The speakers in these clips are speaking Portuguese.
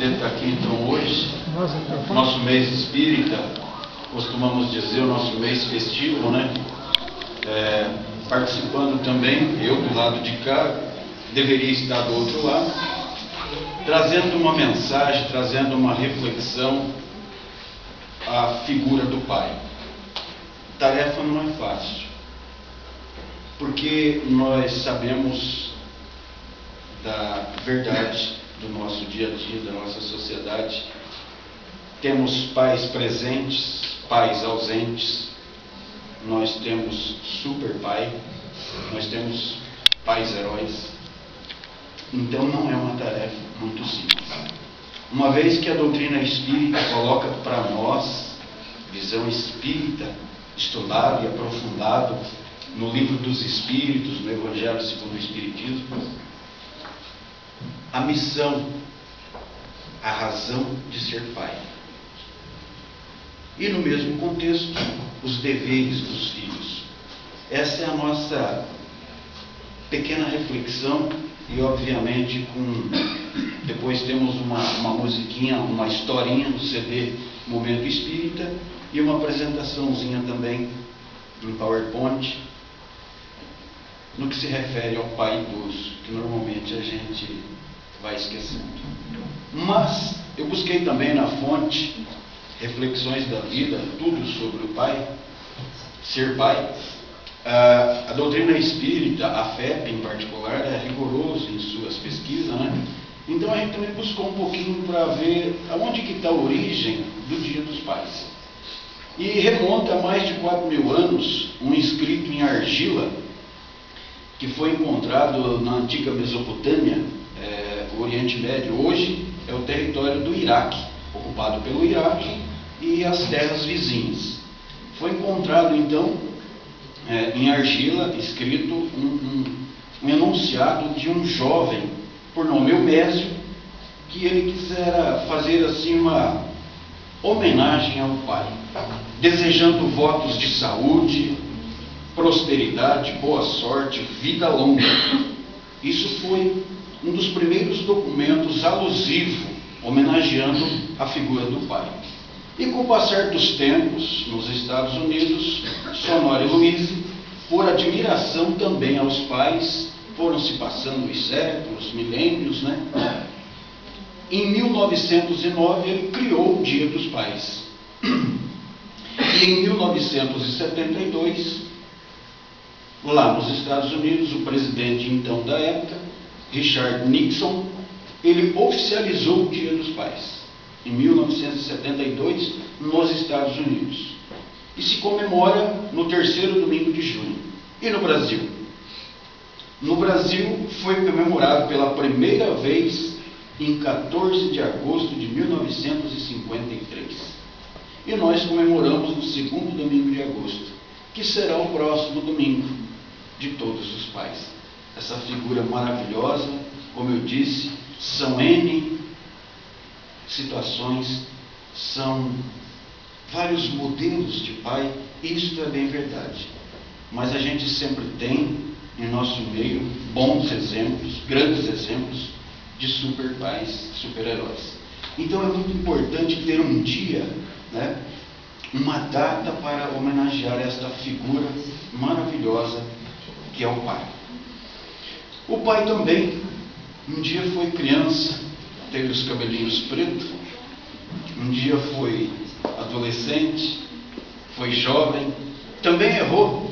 prazer estar aqui então hoje. Nosso mês espírita, costumamos dizer, o nosso mês festivo, né? Participando também, eu do lado de cá, deveria estar do outro lado, trazendo uma mensagem, trazendo uma reflexão à figura do Pai. Tarefa não é fácil, porque nós sabemos da verdade do nosso dia a dia, da nossa sociedade. Temos pais presentes, pais ausentes, nós temos super pai, nós temos pais heróis. Então não é uma tarefa muito simples. Uma vez que a doutrina espírita coloca para nós, visão espírita, estudado e aprofundado no livro dos Espíritos, no Evangelho segundo o Espiritismo, a missão, a razão de ser pai. E no mesmo contexto, os deveres dos filhos. Essa é a nossa pequena reflexão e obviamente depois temos uma musiquinha, uma historinha do CD Momento Espírita e uma apresentaçãozinha também em PowerPoint no que se refere ao pai idoso, que normalmente a gente vai esquecendo. Mas eu busquei também na fonte Reflexões da Vida, tudo sobre o pai, ser pai. A doutrina espírita, a FEP em particular, é rigoroso em suas pesquisas, né? Então a gente também buscou um pouquinho para ver aonde que está a origem do Dia dos Pais. E remonta a mais de 4.000 anos, um escrito em argila, que foi encontrado na antiga Mesopotâmia, o Oriente Médio. Hoje é o território do Iraque, ocupado pelo Iraque e as terras vizinhas. Foi encontrado então em argila, escrito um enunciado de um jovem, por nome Eumésio, que ele quisera fazer assim uma homenagem ao pai, desejando votos de saúde, prosperidade, boa sorte, vida longa. Isso foi um dos primeiros documentos alusivos, homenageando a figura do pai. E com o passar dos tempos, nos Estados Unidos, Sonora e Louise, por admiração também aos pais, foram se passando os séculos, milênios, né? Em 1909 ele criou o Dia dos Pais. E em 1972, lá nos Estados Unidos, o presidente então da época, Richard Nixon, ele oficializou o Dia dos Pais, em 1972, nos Estados Unidos. E se comemora no terceiro domingo de junho. E no Brasil? No Brasil foi comemorado pela primeira vez em 14 de agosto de 1953. E nós comemoramos no segundo domingo de agosto, que será o próximo domingo de todos os pais. Essa figura maravilhosa, como eu disse, são N situações, são vários modelos de pai, isso é bem verdade. Mas a gente sempre tem em nosso meio bons exemplos, grandes exemplos de super pais, super heróis. Então é muito importante ter um dia, né, uma data para homenagear esta figura maravilhosa que é o pai. O pai também, um dia foi criança, teve os cabelinhos pretos, um dia foi adolescente, foi jovem, também errou,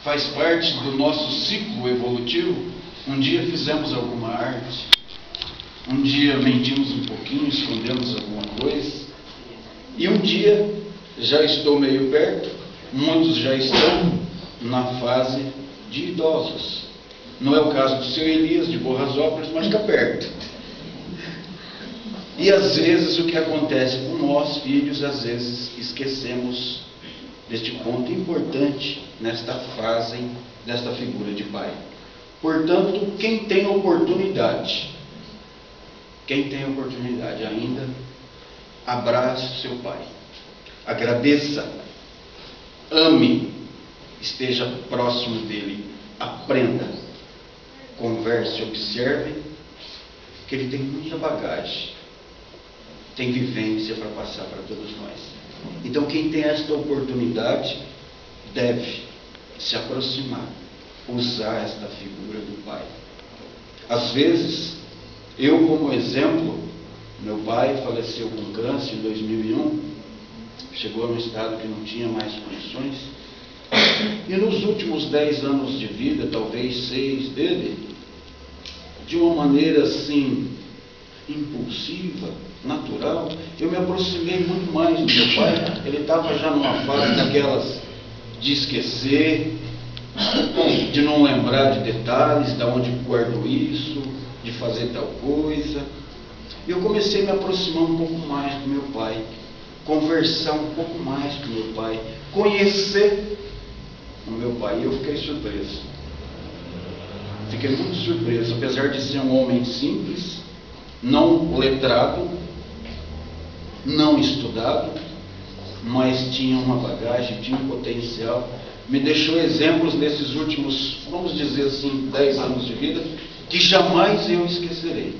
faz parte do nosso ciclo evolutivo. Um dia fizemos alguma arte, um dia mentimos um pouquinho, escondemos alguma coisa, e um dia, já estou meio perto, muitos já estão na fase de idosos. Não é o caso do seu Elias de Borrasópolis, mas está perto. E às vezes o que acontece com nós, filhos, às vezes esquecemos deste ponto importante nesta fase, desta figura de pai. Portanto, quem tem oportunidade ainda, abrace o seu pai, agradeça, ame, esteja próximo dele, aprenda, converse, observe, que ele tem muita bagagem, tem vivência para passar para todos nós. Então, quem tem esta oportunidade deve se aproximar, usar esta figura do pai. Às vezes, eu como exemplo, meu pai faleceu com câncer em 2001, chegou num estado que não tinha mais condições, e nos últimos 10 anos de vida, talvez 6 dele, de uma maneira assim, impulsiva, natural, eu me aproximei muito mais do meu pai. Ele estava já numa fase daquelas de esquecer, de não lembrar de detalhes, de onde guardou isso, de fazer tal coisa. E eu comecei a me aproximar um pouco mais do meu pai, conversar um pouco mais com meu pai, conhecer o meu pai. E eu fiquei surpreso. Fiquei muito surpreso, apesar de ser um homem simples, não letrado, não estudado, mas tinha uma bagagem, tinha um potencial. Me deixou exemplos nesses últimos, vamos dizer assim, 10 anos de vida, que jamais eu esquecerei.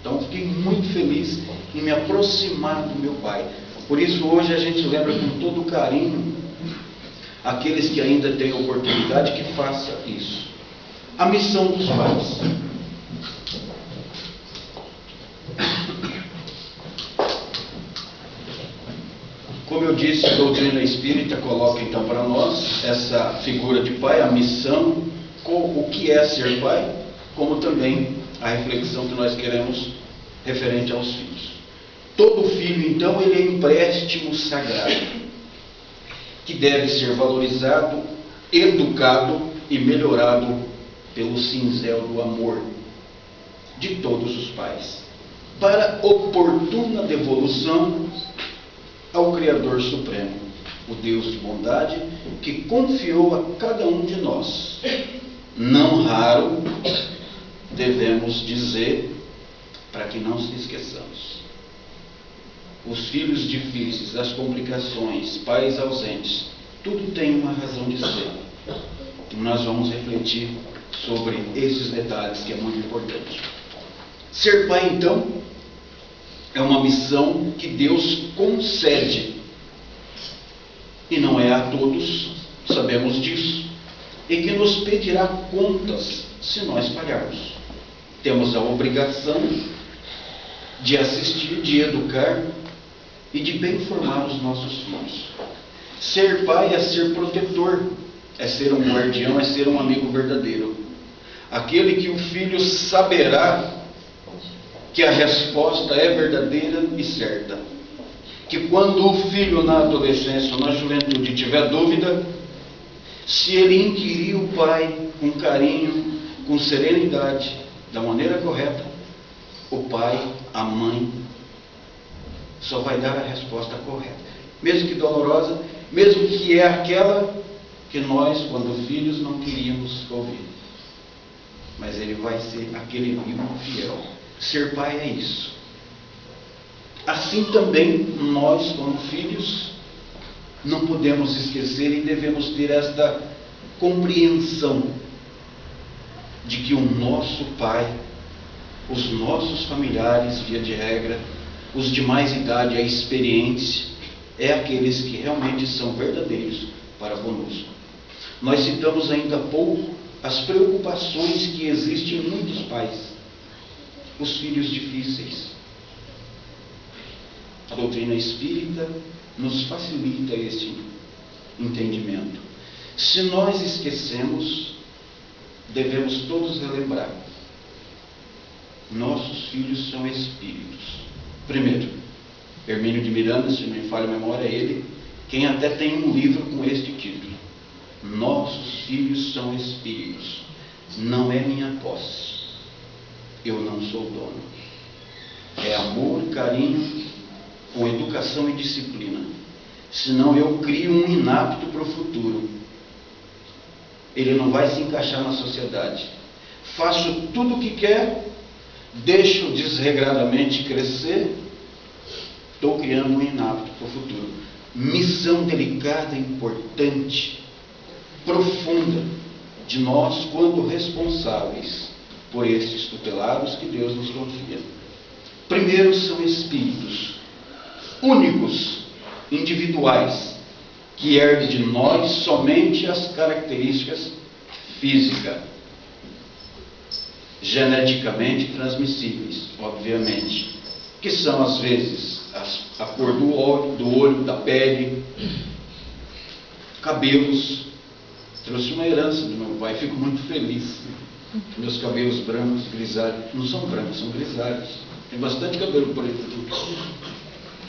Então fiquei muito feliz em me aproximar do meu pai. Por isso hoje a gente lembra com todo carinho aqueles que ainda têm oportunidade, que faça isso. A missão dos pais. Como eu disse, a doutrina espírita coloca então para nós essa figura de pai, a missão, o que é ser pai, como também a reflexão que nós queremos referente aos filhos. Todo filho, então, ele é empréstimo sagrado, que deve ser valorizado, educado e melhorado pelo cinzel do amor de todos os pais, para oportuna devolução ao Criador Supremo, o Deus de bondade, que confiou a cada um de nós. Não raro, devemos dizer, para que não se esqueçamos, os filhos difíceis, as complicações, pais ausentes, tudo tem uma razão de ser. E nós vamos refletir sobre esses detalhes, que é muito importante. Ser pai, então, é uma missão que Deus concede, e não é a todos, sabemos disso, e que nos pedirá contas se nós falharmos. Temos a obrigação de assistir, de educar e de bem formar os nossos filhos. Ser pai é ser protetor, é ser um guardião, é ser um amigo verdadeiro. Aquele que o filho saberá que a resposta é verdadeira e certa. Que quando o filho na adolescência ou na juventude tiver dúvida, se ele inquirir o pai com carinho, com serenidade, da maneira correta, o pai, a mãe, só vai dar a resposta correta. Mesmo que dolorosa, mesmo que é aquela que nós, quando filhos, não queríamos ouvir. Mas ele vai ser aquele amigo fiel. Ser pai é isso. Assim também nós, como filhos, não podemos esquecer e devemos ter esta compreensão de que o nosso pai, os nossos familiares, via de regra, os de mais idade, a experiência, é aqueles que realmente são verdadeiros para conosco. Nós citamos ainda há pouco as preocupações que existem em muitos pais. Os filhos difíceis. A doutrina espírita nos facilita este entendimento. Se nós esquecemos, devemos todos relembrar. Nossos filhos são espíritos. Primeiro, Hermínio de Miranda, se não me falha a memória, é ele quem até tem um livro com este título. Nossos filhos são espíritos. Não é minha posse. Eu não sou dono. É amor, carinho, com educação e disciplina. Senão eu crio um inapto para o futuro. Ele não vai se encaixar na sociedade. Faço tudo o que quer, deixo desregradamente crescer, estou criando um inapto para o futuro. Missão delicada, importante, profunda, de nós quando responsáveis por estes tutelados que Deus nos confia. Primeiro, são espíritos. únicos, individuais, que herdem de nós somente as características físicas, geneticamente transmissíveis, obviamente, que são às vezes a cor do olho, da pele, cabelos. Trouxe uma herança do meu pai, fico muito feliz. Meus cabelos brancos, grisalhos, não são brancos, são grisalhos. Tem bastante cabelo preto aqui.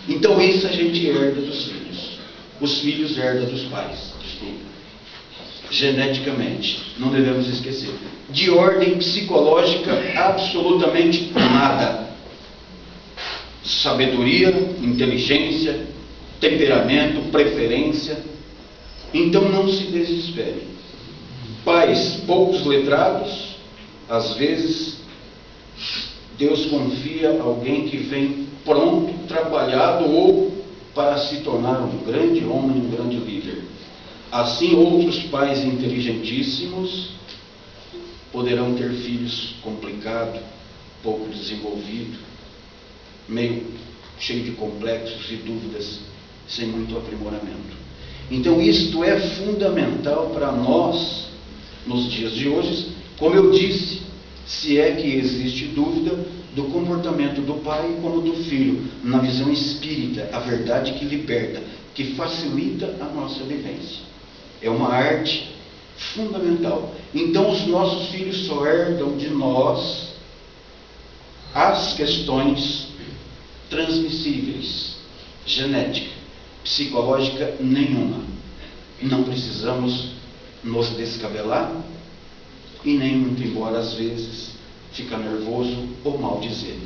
Então isso a gente herda dos filhos. Os filhos herdam dos pais, desculpa. Geneticamente, não devemos esquecer. De ordem psicológica, absolutamente nada. Sabedoria, inteligência, temperamento, preferência. Então não se desespere. Pais poucos letrados, às vezes Deus confia alguém que vem pronto, trabalhado ou para se tornar um grande homem, um grande líder. Assim, outros pais inteligentíssimos poderão ter filhos complicados, pouco desenvolvidos, meio cheio de complexos e dúvidas, sem muito aprimoramento. Então isto é fundamental para nós, nos dias de hoje, como eu disse, se é que existe dúvida do comportamento do pai como do filho, na visão espírita, a verdade que liberta, que facilita a nossa vivência. É uma arte fundamental. Então os nossos filhos só herdam de nós as questões transmissíveis, genética, psicológica nenhuma. Não precisamos nos descabelar e nem muito embora às vezes ficar nervoso ou mal dizer.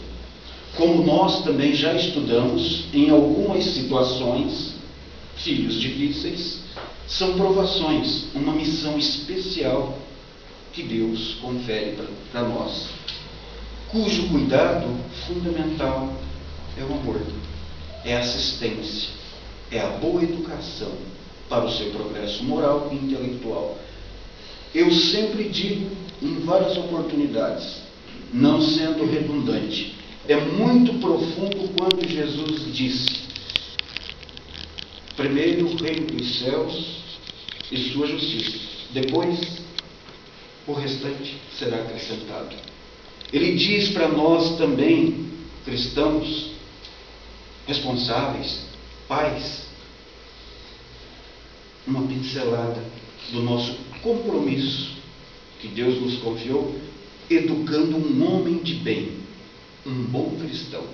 Como nós também já estudamos, em algumas situações, filhos difíceis são provações, uma missão especial que Deus confere para nós, cujo cuidado fundamental é o amor, é a assistência, é a boa educação para o seu progresso moral e intelectual. Eu sempre digo em várias oportunidades, não sendo redundante, é muito profundo quando Jesus disse: primeiro o reino dos céus e sua justiça, depois o restante será acrescentado. Ele diz para nós também, cristãos responsáveis, pais, uma pincelada do nosso compromisso que Deus nos confiou, educando um homem de bem, um bom cristão.